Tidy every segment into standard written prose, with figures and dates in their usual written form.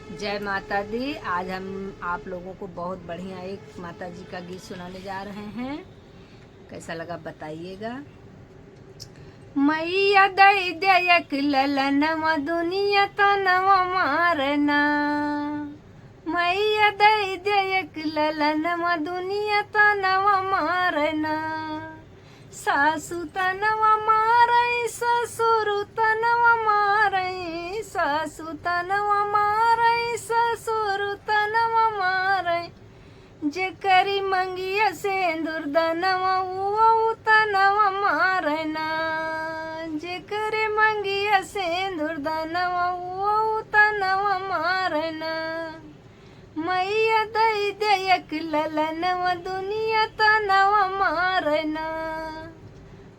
जय माता दी। आज हम आप लोगों को बहुत बढ़िया एक माता जी का गीत सुनाने जा रहे हैं। कैसा लगा बताइएगा। मैया दई दयक ललनवा दुनिया तनवा मारना, मैया दई दयक ललनवा दुनिया तनवा मारना। सासु तनवा मारई ससुर तनवा मारई, सासु तनवा मारई ससुर तनवा मारई। जेकरी मंगिया सेंदूर दनवा ऊ तनवा मारना, जेकरी मंगिया सेंदूर दनवा ऊ तनवा मारना। मैया दई दयक ललनवा दुनिया तनवा मारना,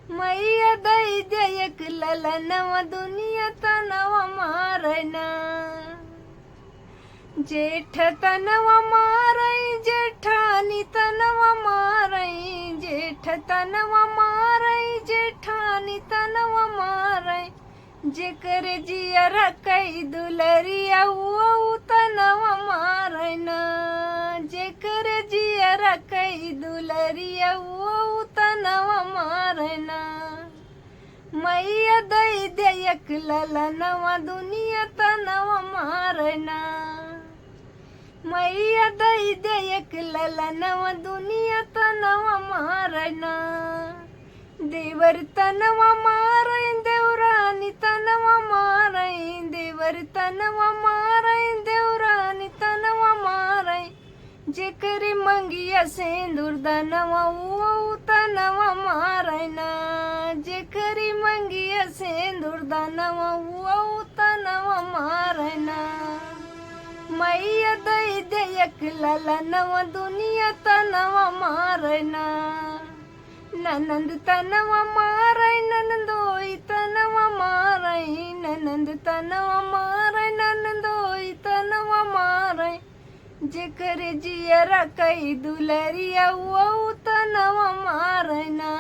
मैया दई दयक ललनवा दुनिया तनवा मारना। जेठ तनवा मारई जेठानी तनवा मारई, जेठ तनवा मारई जेठानी तनवा मारई। जेकर जियर कई दुलरिया ऊ तनवा मारना, जेकर जियर कई दुलरिया ऊ तनवा मारना। मैया दई दयक ललनवा दुनिया तनवा मारना, मैया दई दयक ललनवा दुनिया तनवा मारना। देवर तनवा मारई देवरानी तनवा मारई, देवर तनवा मारई देवरानी तनवा मारई। जेकरी मंगिया सेंदूर दनवा ऊ तनवा मारना, जेकरी मंगिया सेंदूर दनवा ऊ तनवा मारना। मैया दई दयक ललनवा दुनिया तनवा मारना। ननंद तनवा मारई ननंदोई तनवा मारई, ननंद तनवा मारई ननंदोई तनवा मारई। जेकर जियर कई दुलरिया ऊ तनवा मारना,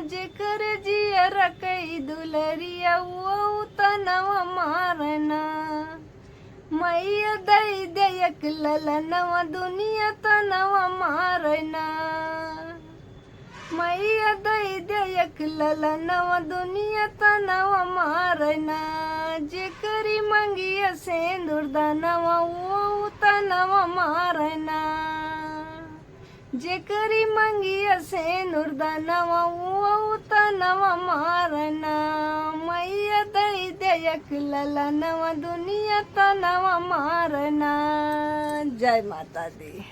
जेकर जियर कई दुलरिया ऊ तनवा मारना। मैया दई दयक ललनवा दुनिया तनवा मारना, मैया दई दयक ललनवा दुनिया तनवा मारना। जेकरी मंगिया सेंदूर दनवा ऊ तनवा मारना, जेकरी मंगिया सेंदूर दनवा ऊ तनवा मारना। मैया दई दयक ललनवा दुनिया तनवा मारना। जय माता दी।